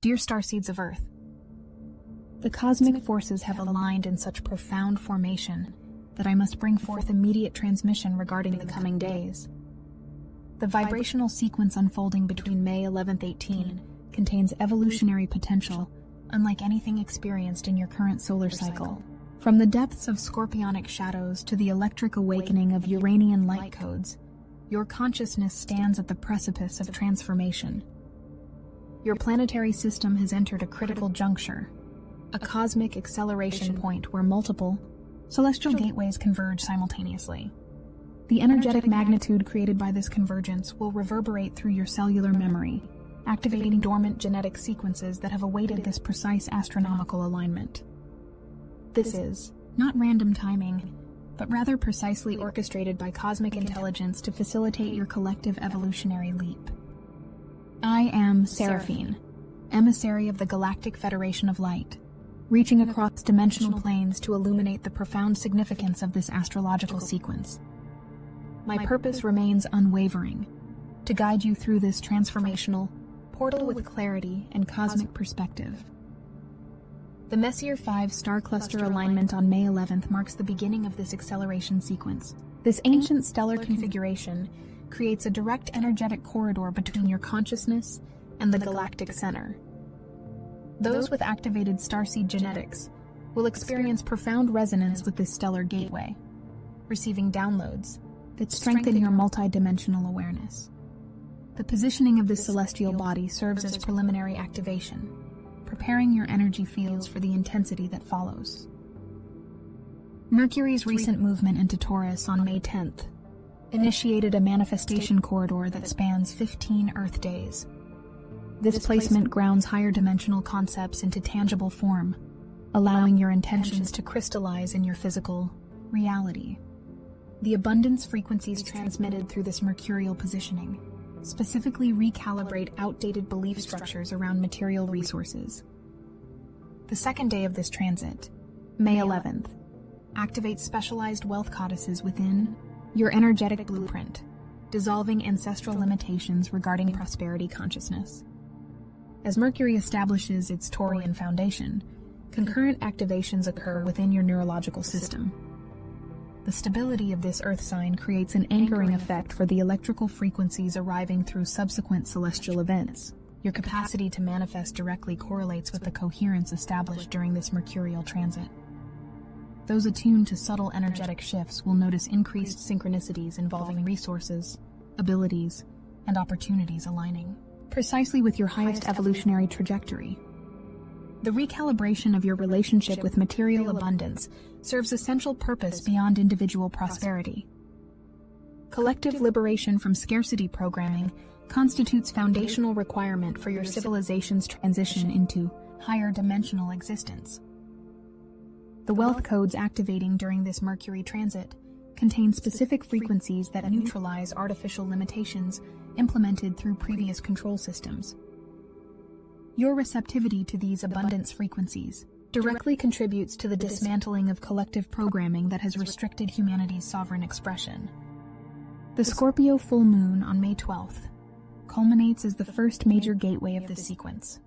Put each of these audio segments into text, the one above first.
Dear Starseeds of Earth, the cosmic forces have aligned in such profound formation that I must bring forth immediate transmission regarding the coming days. The vibrational sequence unfolding between May 11th, 18 contains evolutionary potential unlike anything experienced in your current solar cycle. From the depths of Scorpionic Shadows to the electric awakening of Uranian Light codes, your consciousness stands at the precipice of transformation. Your planetary system has entered a critical juncture, a cosmic acceleration point where multiple celestial gateways converge simultaneously. The energetic magnitude created by this convergence will reverberate through your cellular memory, activating dormant genetic sequences that have awaited this precise astronomical alignment. This is not random timing, but rather precisely orchestrated by cosmic intelligence to facilitate your collective evolutionary leap. I am Seraphine, emissary of the Galactic Federation of Light, reaching across dimensional planes to illuminate the profound significance of this astrological sequence. My purpose remains unwavering, to guide you through this transformational portal with clarity and cosmic perspective. The Messier 5 star cluster alignment on May 11th marks the beginning of this acceleration sequence. This ancient stellar configuration creates a direct energetic corridor between your consciousness and the galactic center. Those with activated starseed genetics will experience profound resonance with this stellar gateway, receiving downloads that strengthen your multidimensional awareness. The positioning of this celestial body serves as preliminary activation, preparing your energy fields for the intensity that follows. Mercury's recent movement into Taurus on May 10th initiated a manifestation corridor that spans 15 Earth days. This placement grounds higher dimensional concepts into tangible form, allowing your intentions to crystallize in your physical reality. The abundance frequencies transmitted through this mercurial positioning specifically recalibrate outdated belief structures around material resources. The second day of this transit, May 11th, activates specialized wealth codices within your energetic blueprint, dissolving ancestral limitations regarding prosperity consciousness. As Mercury establishes its Taurian foundation, concurrent activations occur within your neurological system. The stability of this Earth sign creates an anchoring effect for the electrical frequencies arriving through subsequent celestial events. Your capacity to manifest directly correlates with the coherence established during this mercurial transit. Those attuned to subtle energetic shifts will notice increased synchronicities involving resources, abilities, and opportunities aligning precisely with your highest evolutionary trajectory. The recalibration of your relationship with material abundance serves essential purpose beyond individual prosperity. Collective liberation from scarcity programming constitutes foundational requirement for your civilization's transition into higher dimensional existence. The wealth codes activating during this Mercury transit contain specific frequencies that neutralize artificial limitations implemented through previous control systems. Your receptivity to these abundance frequencies directly contributes to the dismantling of collective programming that has restricted humanity's sovereign expression. The Scorpio full moon on May 12th culminates as the first major gateway of this sequence.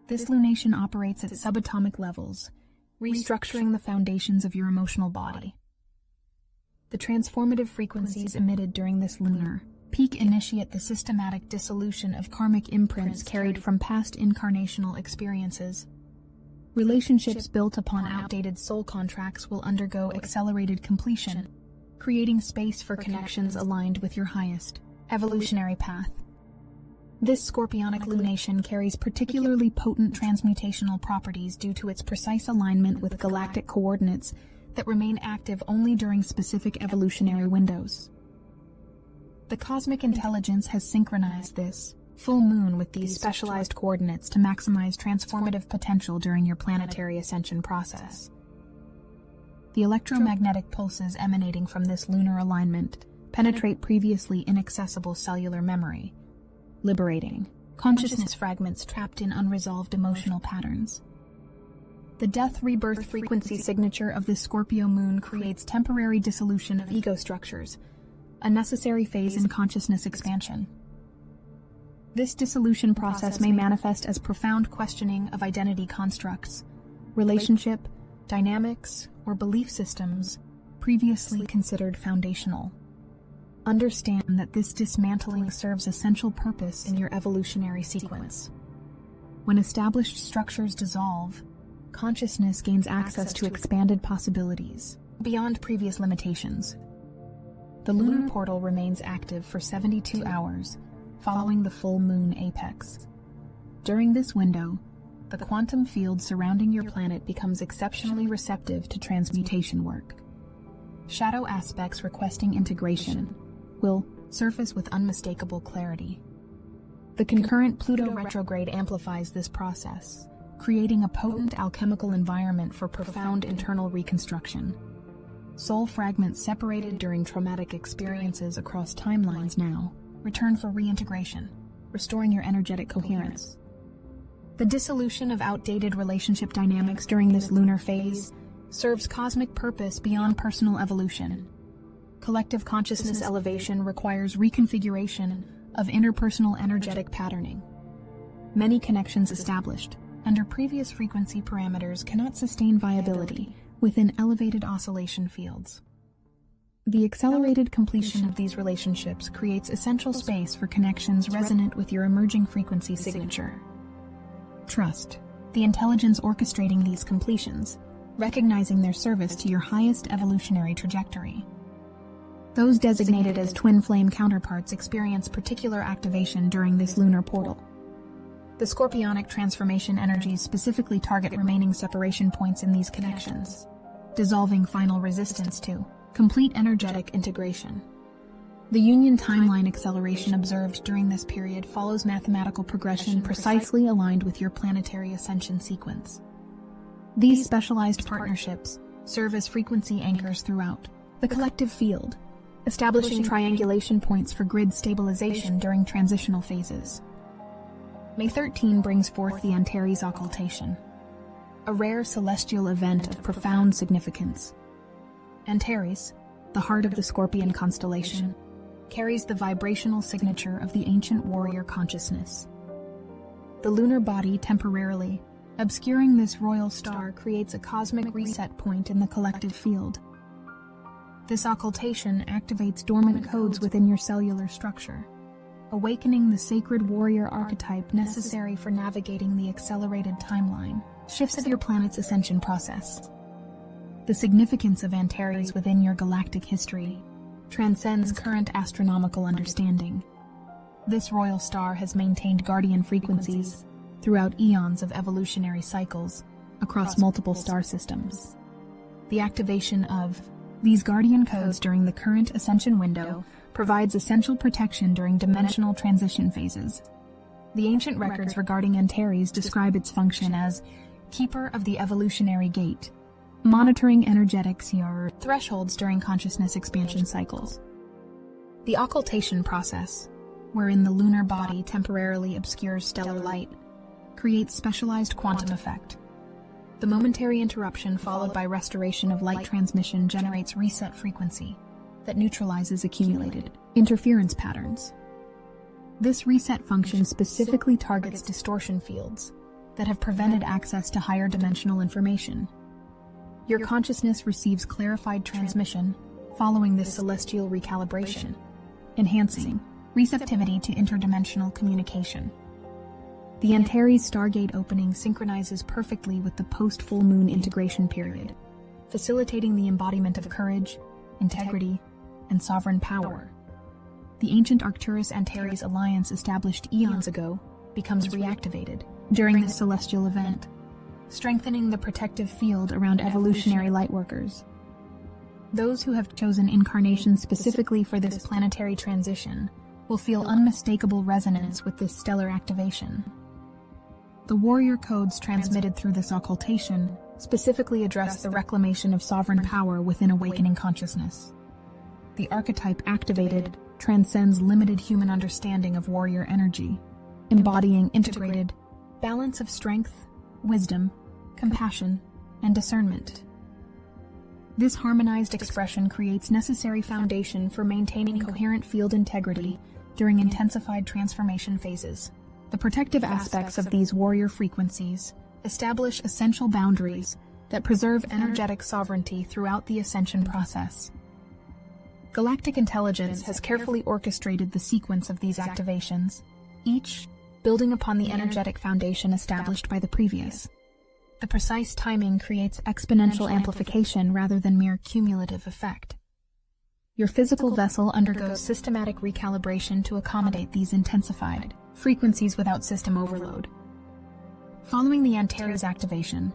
This lunation operates at subatomic levels, restructuring the foundations of your emotional body. The transformative frequencies emitted during this lunar peak initiate the systematic dissolution of karmic imprints carried from past incarnational experiences. Relationships built upon outdated soul contracts will undergo accelerated completion, creating space for connections aligned with your highest evolutionary path. This scorpionic lunation carries particularly potent transmutational properties due to its precise alignment with galactic coordinates that remain active only during specific evolutionary windows. The cosmic intelligence has synchronized this full moon with these specialized coordinates to maximize transformative potential during your planetary ascension process. The electromagnetic pulses emanating from this lunar alignment penetrate previously inaccessible cellular memory, liberating consciousness fragments trapped in unresolved emotional patterns. The death-rebirth frequency signature of this Scorpio moon creates temporary dissolution of ego structures, a necessary phase in consciousness expansion. This dissolution process may manifest as profound questioning of identity constructs, relationship, dynamics, or belief systems previously considered foundational. Understand that this dismantling serves essential purpose in your evolutionary sequence. When established structures dissolve, consciousness gains access to expanded possibilities beyond previous limitations. The lunar portal remains active for 72 hours following the full moon apex. During this window, the quantum field surrounding your planet becomes exceptionally receptive to transmutation work. Shadow aspects requesting integration will surface with unmistakable clarity. The concurrent Pluto retrograde amplifies this process, creating a potent alchemical environment for profound internal reconstruction. Soul fragments separated during traumatic experiences across timelines now return for reintegration, restoring your energetic coherence. The dissolution of outdated relationship dynamics during this lunar phase serves cosmic purpose beyond personal evolution. Collective consciousness elevation requires reconfiguration of interpersonal energetic patterning. Many connections established under previous frequency parameters cannot sustain viability within elevated oscillation fields. The accelerated completion of these relationships creates essential space for connections resonant with your emerging frequency signature. Trust the intelligence orchestrating these completions, recognizing their service to your highest evolutionary trajectory. Those designated as twin flame counterparts experience particular activation during this lunar portal. The Scorpionic transformation energies specifically target remaining separation points in these connections, dissolving final resistance to complete energetic integration. The union timeline acceleration observed during this period follows mathematical progression precisely aligned with your planetary ascension sequence. These specialized partnerships serve as frequency anchors throughout the collective field, establishing triangulation points for grid stabilization during transitional phases. May 13 brings forth the Antares occultation, a rare celestial event of profound significance. Antares, the heart of the Scorpion constellation, carries the vibrational signature of the ancient warrior consciousness. The lunar body temporarily obscuring this royal star creates a cosmic reset point in the collective field. This occultation activates dormant codes within your cellular structure, awakening the sacred warrior archetype necessary for navigating the accelerated timeline shifts of your planet's ascension process. The significance of Antares within your galactic history transcends current astronomical understanding. This royal star has maintained guardian frequencies throughout eons of evolutionary cycles across multiple star systems. The activation of these guardian codes during the current ascension window provides essential protection during dimensional transition phases. The ancient records regarding Antares describe its function as keeper of the evolutionary gate, monitoring energetic thresholds during consciousness expansion cycles. The occultation process, wherein the lunar body temporarily obscures stellar light, creates specialized quantum effect. The momentary interruption followed by restoration of light transmission generates reset frequency that neutralizes accumulated interference patterns. This reset function specifically targets distortion fields that have prevented access to higher dimensional information. Your consciousness receives clarified transmission following this celestial recalibration, enhancing receptivity to interdimensional communication. The Antares Stargate opening synchronizes perfectly with the post-full moon integration period, facilitating the embodiment of courage, integrity, and sovereign power. The ancient Arcturus-Antares alliance established eons ago becomes reactivated during this celestial event, strengthening the protective field around evolutionary lightworkers. Those who have chosen incarnation specifically for this planetary transition will feel unmistakable resonance with this stellar activation. The warrior codes transmitted through this occultation specifically address the reclamation of sovereign power within awakening consciousness. The archetype activated transcends limited human understanding of warrior energy, embodying integrated balance of strength, wisdom, compassion, and discernment. This harmonized expression creates necessary foundation for maintaining coherent field integrity during intensified transformation phases. The protective aspects of these warrior frequencies establish essential boundaries that preserve energetic sovereignty throughout the ascension process. Galactic intelligence has carefully orchestrated the sequence of these activations, each building upon the energetic foundation established by the previous. The precise timing creates exponential amplification rather than mere cumulative effect. Your physical vessel undergoes systematic recalibration to accommodate these intensified frequencies without system overload. Following the Antares activation,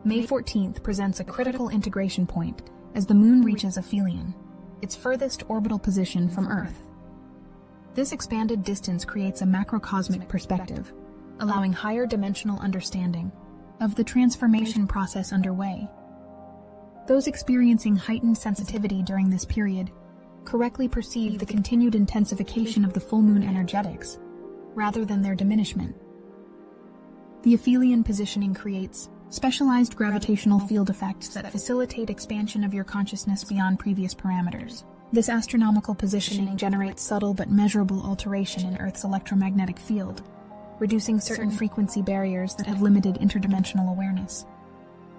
May 14th presents a critical integration point as the Moon reaches aphelion, its furthest orbital position from Earth. This expanded distance creates a macrocosmic perspective, allowing higher dimensional understanding of the transformation process underway. Those experiencing heightened sensitivity during this period correctly perceive the continued intensification of the full moon energetics, rather than their diminishment. The aphelion positioning creates specialized gravitational field effects that facilitate expansion of your consciousness beyond previous parameters. This astronomical positioning generates subtle but measurable alteration in Earth's electromagnetic field, reducing certain frequency barriers that have limited interdimensional awareness.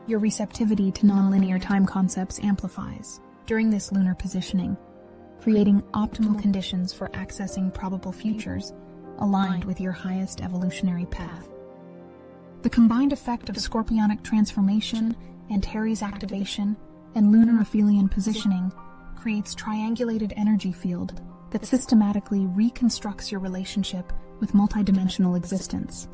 Your receptivity to nonlinear time concepts amplifies during this lunar positioning, creating optimal conditions for accessing probable futures aligned with your highest evolutionary path. The combined effect of scorpionic transformation, Antares activation, and lunar aphelion positioning creates triangulated energy field that systematically reconstructs your relationship with multidimensional existence.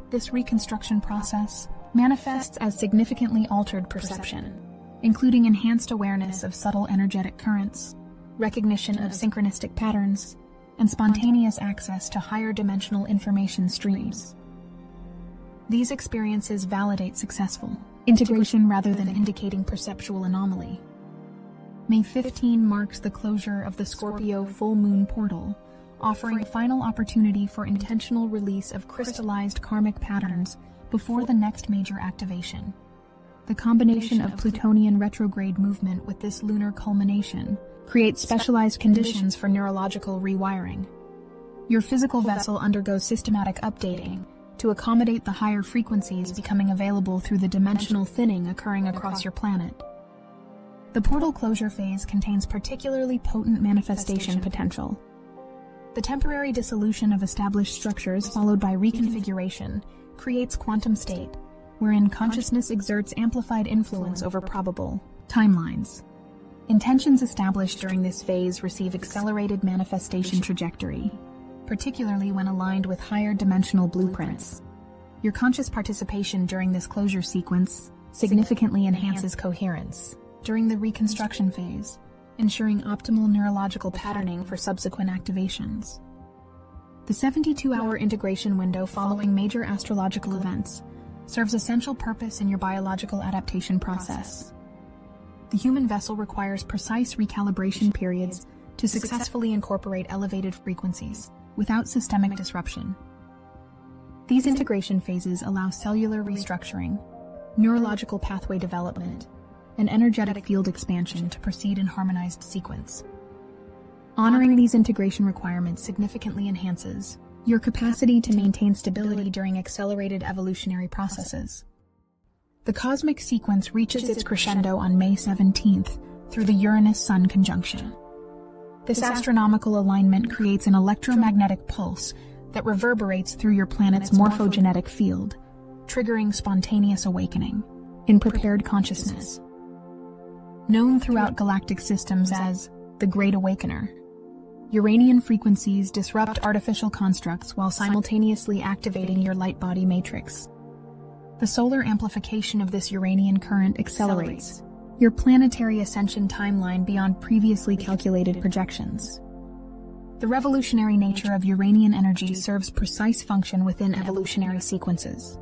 This reconstruction process manifests as significantly altered perception, including enhanced awareness of subtle energetic currents, recognition of synchronistic patterns, and spontaneous access to higher dimensional information streams. These experiences validate successful integration rather than indicating perceptual anomaly. May 15 marks the closure of the Scorpio full moon portal, offering a final opportunity for intentional release of crystallized karmic patterns before the next major activation. The combination of Plutonian retrograde movement with this lunar culmination creates specialized conditions for neurological rewiring. Your physical vessel undergoes systematic updating to accommodate the higher frequencies becoming available through the dimensional thinning occurring across your planet. The portal closure phase contains particularly potent manifestation potential. The temporary dissolution of established structures followed by reconfiguration creates quantum state, wherein consciousness exerts amplified influence over probable timelines. Intentions established during this phase receive accelerated manifestation trajectory, particularly when aligned with higher dimensional blueprints. Your conscious participation during this closure sequence significantly enhances coherence during the reconstruction phase, ensuring optimal neurological patterning for subsequent activations. The 72-hour integration window following major astrological events serves essential purpose in your biological adaptation process. The human vessel requires precise recalibration periods to successfully incorporate elevated frequencies without systemic disruption. These integration phases allow cellular restructuring, neurological pathway development, and energetic field expansion to proceed in harmonized sequence. Honoring these integration requirements significantly enhances your capacity to maintain stability during accelerated evolutionary processes. The cosmic sequence reaches its crescendo on May 17th through the Uranus-Sun conjunction. This astronomical alignment creates an electromagnetic pulse that reverberates through your planet's morphogenetic field, triggering spontaneous awakening in prepared consciousness. Known throughout galactic systems as the Great Awakener, Uranian frequencies disrupt artificial constructs while simultaneously activating your light body matrix. The solar amplification of this Uranian current accelerates your planetary ascension timeline beyond previously calculated projections. The revolutionary nature of Uranian energy serves precise function within evolutionary sequences.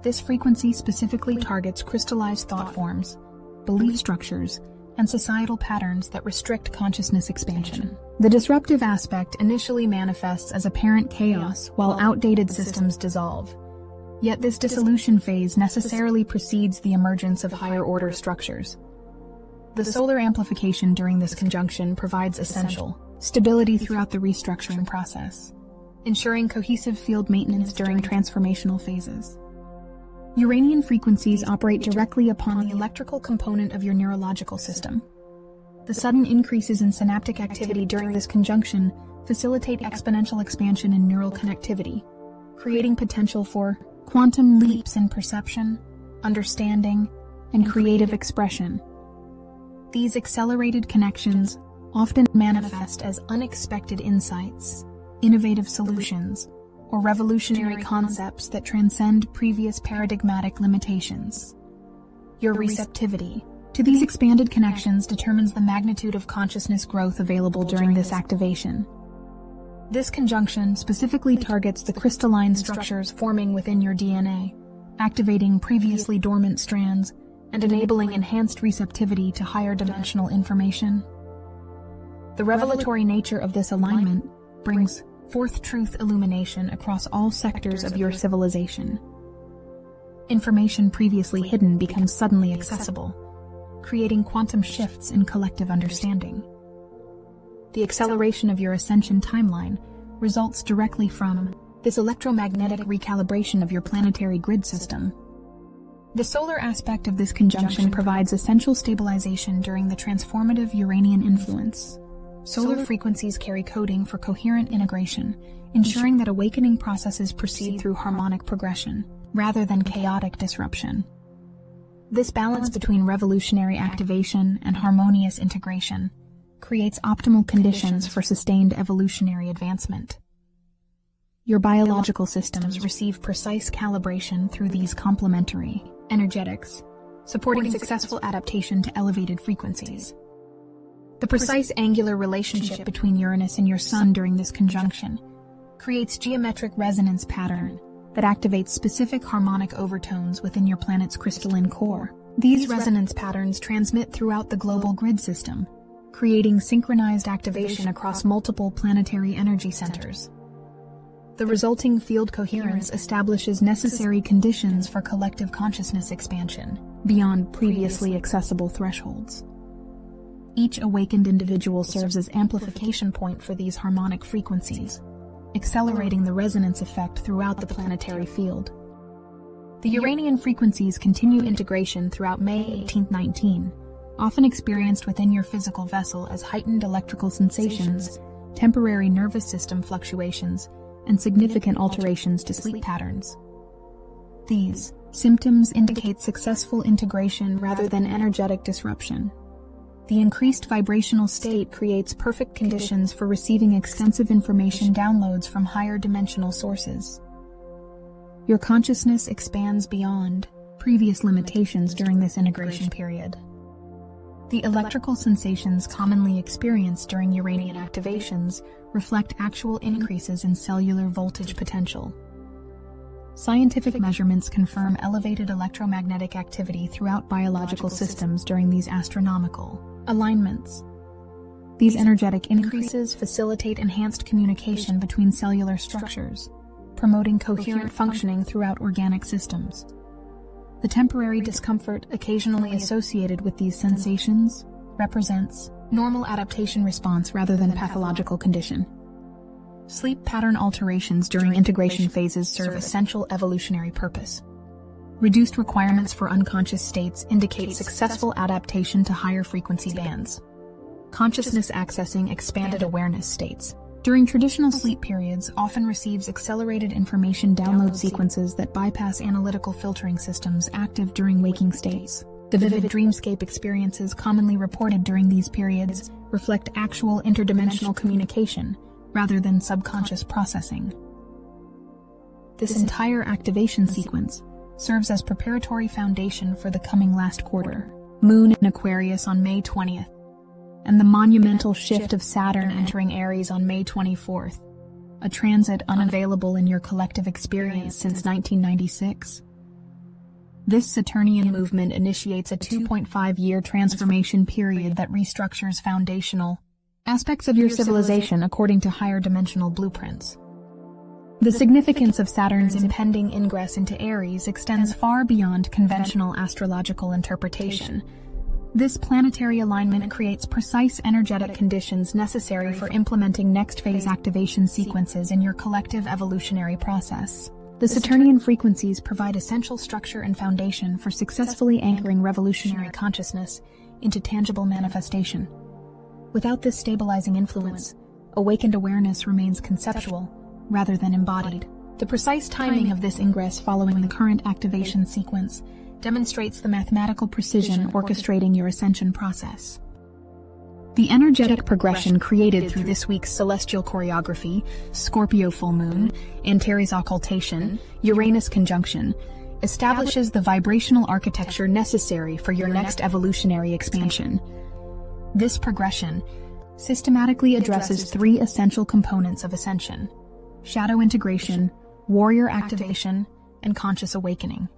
This frequency specifically targets crystallized thought forms, belief structures, and societal patterns that restrict consciousness expansion. The disruptive aspect initially manifests as apparent chaos while outdated systems dissolve. Yet this dissolution phase necessarily precedes the emergence of higher-order structures. The solar amplification during this conjunction provides essential stability throughout the restructuring process, ensuring cohesive field maintenance during transformational phases. Uranian frequencies operate directly upon the electrical component of your neurological system. The sudden increases in synaptic activity during this conjunction facilitate exponential expansion in neural connectivity, creating potential for quantum leaps in perception, understanding, and creative expression. These accelerated connections often manifest as unexpected insights, innovative solutions, or revolutionary concepts that transcend previous paradigmatic limitations. Your receptivity to these expanded connections determines the magnitude of consciousness growth available during this activation. This conjunction specifically targets the crystalline structures forming within your DNA, activating previously dormant strands and enabling enhanced receptivity to higher dimensional information. The revelatory nature of this alignment brings forth truth illumination across all sectors of your civilization. Information previously hidden becomes suddenly accessible, creating quantum shifts in collective understanding. The acceleration of your ascension timeline results directly from this electromagnetic recalibration of your planetary grid system. The solar aspect of this conjunction provides essential stabilization during the transformative Uranian influence. Solar frequencies carry coding for coherent integration, ensuring that awakening processes proceed through harmonic progression, rather than chaotic disruption. This balance between revolutionary activation and harmonious integration creates optimal conditions for sustained evolutionary advancement. Your biological systems receive precise calibration through these complementary energetics, supporting successful adaptation to elevated frequencies. The precise angular relationship between Uranus and your Sun during this conjunction creates geometric resonance pattern that activates specific harmonic overtones within your planet's crystalline core. These resonance patterns transmit throughout the global grid system, creating synchronized activation across multiple planetary energy centers. The resulting field coherence establishes necessary conditions for collective consciousness expansion beyond previously accessible thresholds. Each awakened individual serves as amplification point for these harmonic frequencies, accelerating the resonance effect throughout the planetary field. The Uranian frequencies continue integration throughout May 1819, often experienced within your physical vessel as heightened electrical sensations, temporary nervous system fluctuations, and significant alterations to sleep patterns. These symptoms indicate successful integration rather than energetic disruption. The increased vibrational state creates perfect conditions for receiving extensive information downloads from higher dimensional sources. Your consciousness expands beyond previous limitations during this integration period. The electrical sensations commonly experienced during Uranian activations reflect actual increases in cellular voltage potential. Scientific measurements confirm elevated electromagnetic activity throughout biological systems during these astronomical alignments. These energetic increases facilitate enhanced communication between cellular structures, promoting coherent functioning throughout organic systems. The temporary discomfort occasionally associated with these sensations represents normal adaptation response rather than pathological condition. Sleep pattern alterations during integration phases serve essential evolutionary purpose. Reduced requirements for unconscious states indicate successful adaptation to higher frequency bands. Consciousness accessing expanded awareness states during traditional sleep periods often receives accelerated information download sequences that bypass analytical filtering systems active during waking states. The vivid dreamscape experiences commonly reported during these periods reflect actual interdimensional communication rather than subconscious processing. This entire activation sequence serves as preparatory foundation for the coming last quarter. Moon in Aquarius on May 20th, and the monumental shift of Saturn entering Aries on May 24th, a transit unavailable in your collective experience since 1996. This Saturnian movement initiates a 2.5-year transformation period that restructures foundational aspects of your civilization according to higher dimensional blueprints. The significance of Saturn's impending ingress into Aries extends far beyond conventional astrological interpretation, This planetary alignment creates precise energetic conditions necessary for implementing next phase activation sequences in your collective evolutionary process. The Saturnian frequencies provide essential structure and foundation for successfully anchoring revolutionary consciousness into tangible manifestation. Without this stabilizing influence, awakened awareness remains conceptual rather than embodied. The precise timing of this ingress following the current activation sequence demonstrates the mathematical precision orchestrating your ascension process. The energetic progression created through this week's celestial choreography, Scorpio full moon, Antares occultation, Uranus conjunction, establishes the vibrational architecture necessary for your next evolutionary expansion. This progression systematically addresses three essential components of ascension: shadow integration, warrior activation, and conscious awakening.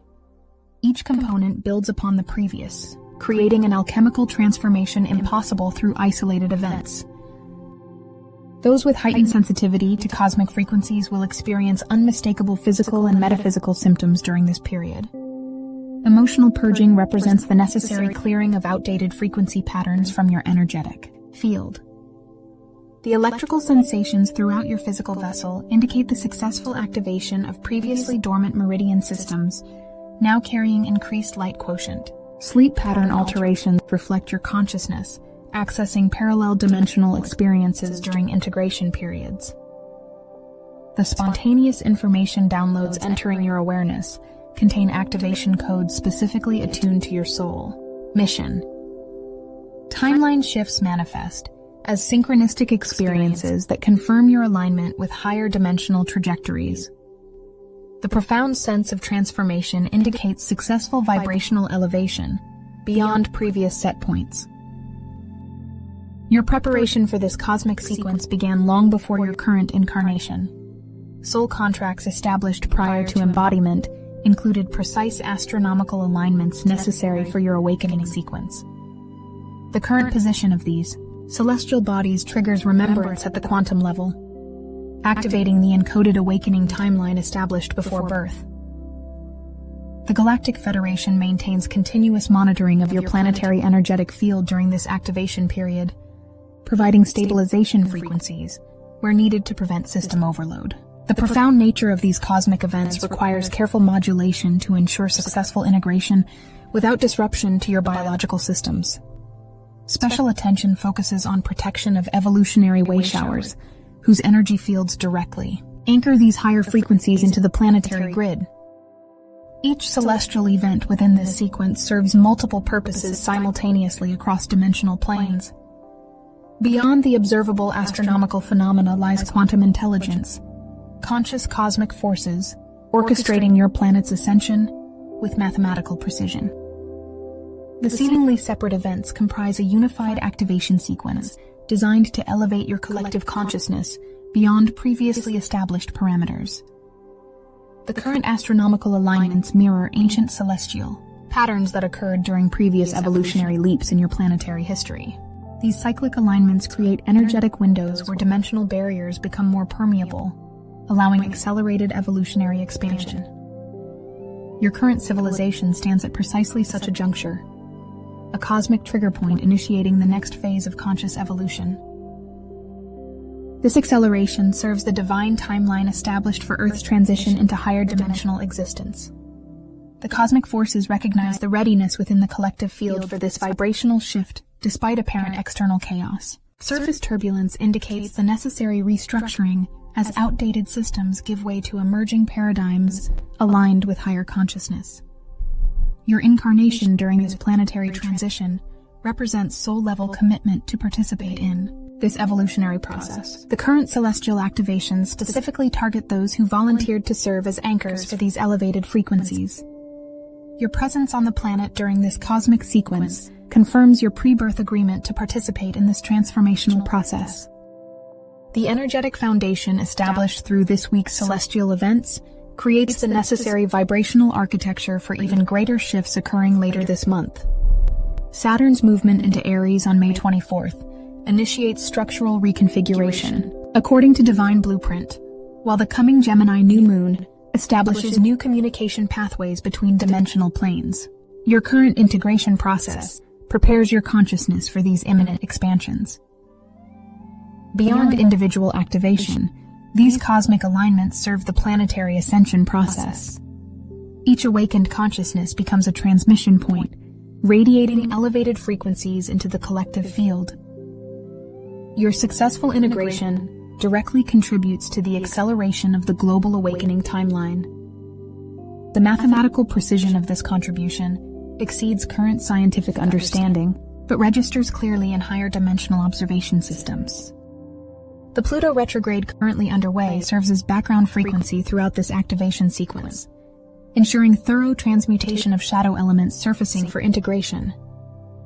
Each component builds upon the previous, creating an alchemical transformation impossible through isolated events. Those with heightened sensitivity to cosmic frequencies will experience unmistakable physical and metaphysical symptoms during this period. Emotional purging represents the necessary clearing of outdated frequency patterns from your energetic field. The electrical sensations throughout your physical vessel indicate the successful activation of previously dormant meridian systems, now carrying increased light quotient. Sleep pattern alterations reflect your consciousness, accessing parallel dimensional experiences during integration periods. The spontaneous information downloads entering your awareness contain activation codes specifically attuned to your soul mission. Timeline shifts manifest as synchronistic experiences that confirm your alignment with higher dimensional trajectories. The profound sense of transformation indicates successful vibrational elevation beyond previous set points. Your preparation for this cosmic sequence began long before your current incarnation. Soul contracts established prior to embodiment included precise astronomical alignments necessary for your awakening sequence. The current position of these celestial bodies triggers remembrance at the quantum level, activating the encoded awakening timeline established before birth. The Galactic Federation maintains continuous monitoring of your planetary energetic field during this activation period, providing stabilization frequencies where needed to prevent system overload. The profound nature of these cosmic events requires careful modulation to ensure successful integration without disruption to your biological systems. Special attention focuses on protection of evolutionary way showers, whose energy fields directly anchor these higher frequencies into the planetary grid. Each celestial event within this sequence serves multiple purposes simultaneously across dimensional planes. Beyond the observable astronomical phenomena lies quantum intelligence, conscious cosmic forces orchestrating your planet's ascension with mathematical precision. The seemingly separate events comprise a unified activation sequence designed to elevate your collective consciousness beyond previously established parameters. The current astronomical alignments mirror ancient celestial patterns that occurred during previous evolutionary leaps in your planetary history. These cyclic alignments create energetic windows where dimensional barriers become more permeable, allowing accelerated evolutionary expansion. Your current civilization stands at precisely such a juncture, a cosmic trigger point initiating the next phase of conscious evolution. This acceleration serves the divine timeline established for Earth's transition into higher dimensional existence. The cosmic forces recognize the readiness within the collective field for this vibrational shift despite apparent external chaos. Surface turbulence indicates the necessary restructuring as outdated systems give way to emerging paradigms aligned with higher consciousness. Your incarnation during this planetary transition represents soul-level commitment to participate in this evolutionary process. The current celestial activations specifically target those who volunteered to serve as anchors for these elevated frequencies. Your presence on the planet during this cosmic sequence confirms your pre-birth agreement to participate in this transformational process. The energetic foundation established through this week's celestial events creates the necessary vibrational architecture for even greater shifts occurring later this month. Saturn's movement into Aries on May 24th initiates structural reconfiguration, according to divine blueprint, while the coming Gemini new moon establishes new communication pathways between dimensional planes. Your current integration process prepares your consciousness for these imminent expansions. Beyond individual activation, these cosmic alignments serve the planetary ascension process. Each awakened consciousness becomes a transmission point, radiating elevated frequencies into the collective field. Your successful integration directly contributes to the acceleration of the global awakening timeline. The mathematical precision of this contribution exceeds current scientific understanding, but registers clearly in higher dimensional observation systems. The Pluto retrograde currently underway serves as background frequency throughout this activation sequence, ensuring thorough transmutation of shadow elements surfacing for integration.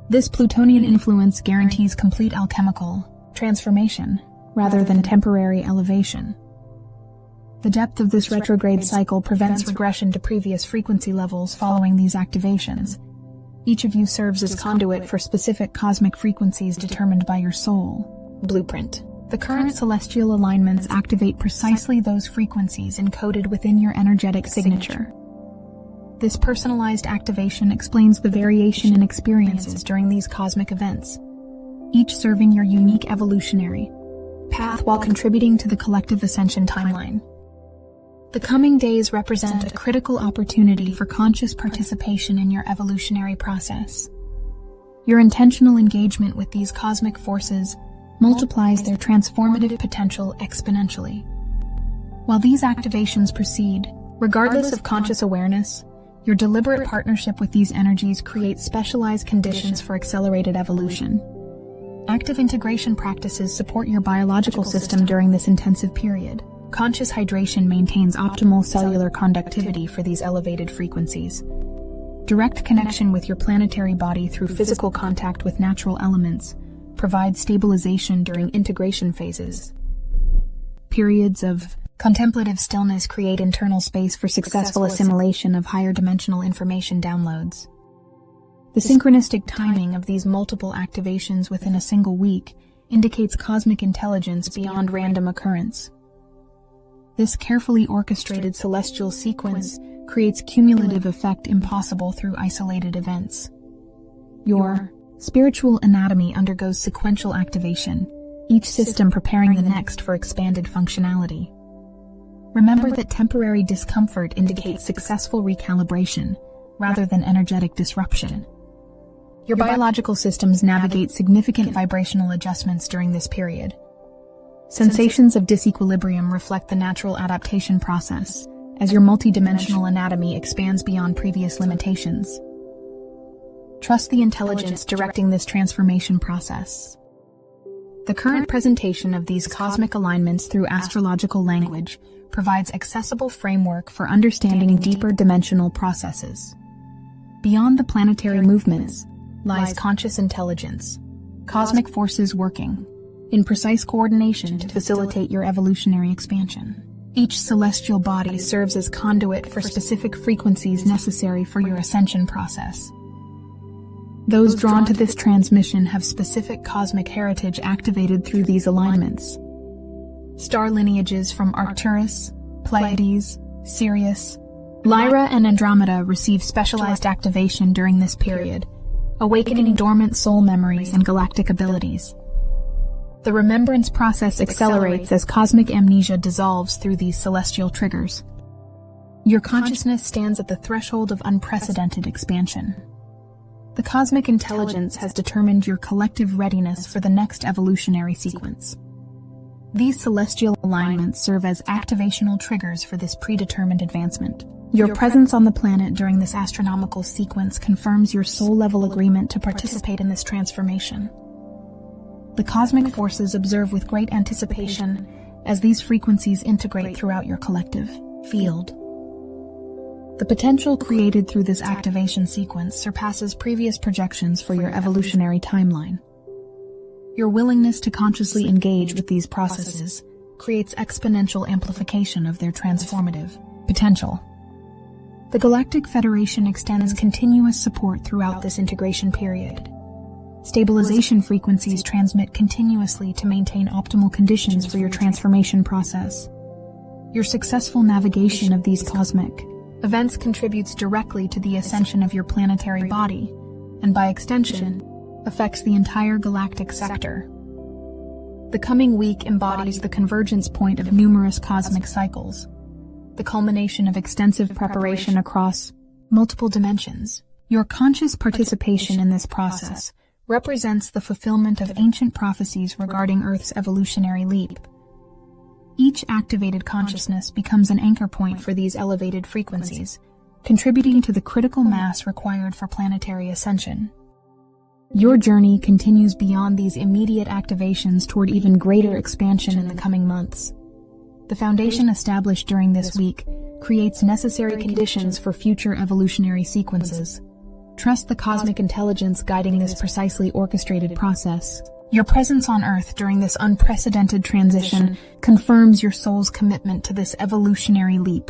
This Plutonian influence guarantees complete alchemical transformation rather than temporary elevation. The depth of this retrograde cycle prevents regression to previous frequency levels following these activations. Each of you serves as conduit for specific cosmic frequencies determined by your soul blueprint. The current celestial alignments activate precisely those frequencies encoded within your energetic signature. This personalized activation explains the variation in experiences during these cosmic events, each serving your unique evolutionary path while contributing to the collective ascension timeline. The coming days represent a critical opportunity for conscious participation in your evolutionary process. Your intentional engagement with these cosmic forces multiplies their transformative potential exponentially. While these activations proceed, regardless of conscious awareness, your deliberate partnership with these energies creates specialized conditions for accelerated evolution. Active integration practices support your biological system during this intensive period. Conscious hydration maintains optimal cellular conductivity for these elevated frequencies. Direct connection with your planetary body through physical contact with natural elements provides stabilization during integration phases. Periods of contemplative stillness create internal space for successful assimilation of higher dimensional information downloads. The synchronistic timing of these multiple activations within a single week indicates cosmic intelligence beyond random occurrence. This carefully orchestrated celestial sequence creates cumulative effect impossible through isolated events. Your spiritual anatomy undergoes sequential activation, each system preparing the next for expanded functionality. Remember that temporary discomfort indicates successful recalibration rather than energetic disruption. Your biological systems navigate significant vibrational adjustments during this period. Sensations of disequilibrium reflect the natural adaptation process as your multidimensional anatomy expands beyond previous limitations. Trust the intelligence directing this transformation process. The current presentation of these cosmic alignments through astrological language provides accessible framework for understanding deeper dimensional processes. Beyond the planetary movements lies conscious intelligence, cosmic forces working in precise coordination to facilitate your evolutionary expansion. Each celestial body serves as conduit for specific frequencies necessary for your ascension process. Those drawn to this transmission have specific cosmic heritage activated through these alignments. Star lineages from Arcturus, Pleiades, Sirius, Lyra, and Andromeda receive specialized activation during this period, awakening dormant soul memories and galactic abilities. The remembrance process accelerates as cosmic amnesia dissolves through these celestial triggers. Your consciousness stands at the threshold of unprecedented expansion. The cosmic intelligence has determined your collective readiness for the next evolutionary sequence. These celestial alignments serve as activational triggers for this predetermined advancement. Your presence on the planet during this astronomical sequence confirms your soul-level agreement to participate in this transformation. The cosmic forces observe with great anticipation as these frequencies integrate throughout your collective field. The potential created through this activation sequence surpasses previous projections for your evolutionary timeline. Your willingness to consciously engage with these processes creates exponential amplification of their transformative potential. The Galactic Federation extends continuous support throughout this integration period. Stabilization frequencies transmit continuously to maintain optimal conditions for your transformation process. Your successful navigation of these cosmic events contributes directly to the ascension of your planetary body, and by extension, affects the entire galactic sector. The coming week embodies the convergence point of numerous cosmic cycles, the culmination of extensive preparation across multiple dimensions. Your conscious participation in this process represents the fulfillment of ancient prophecies regarding Earth's evolutionary leap. Each activated consciousness becomes an anchor point for these elevated frequencies, contributing to the critical mass required for planetary ascension. Your journey continues beyond these immediate activations toward even greater expansion in the coming months. The foundation established during this week creates necessary conditions for future evolutionary sequences. Trust the cosmic intelligence guiding this precisely orchestrated process. Your presence on Earth during this unprecedented transition confirms your soul's commitment to this evolutionary leap.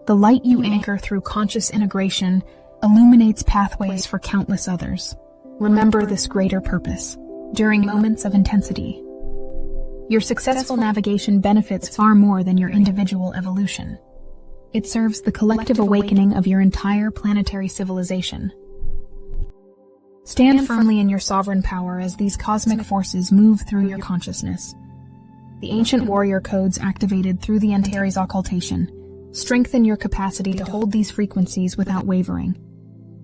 The light you anchor through conscious integration illuminates pathways for countless others. Remember this greater purpose during moments of intensity. Your successful navigation benefits far more than your individual evolution. It serves the collective awakening of your entire planetary civilization. Stand firmly in your sovereign power as these cosmic forces move through your consciousness. The ancient warrior codes activated through the Antares occultation strengthen your capacity to hold these frequencies without wavering.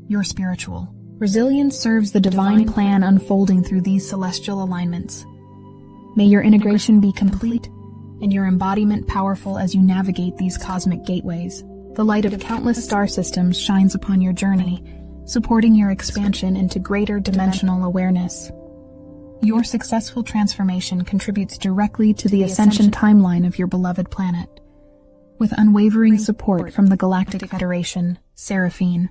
Your spiritual resilience serves the divine plan unfolding through these celestial alignments. May your integration be complete and your embodiment powerful as you navigate these cosmic gateways. The light of countless star systems shines upon your journey, supporting your expansion into greater dimensional awareness. Your successful transformation contributes directly to the ascension timeline of your beloved planet. With unwavering support from the Galactic Federation, Seraphine,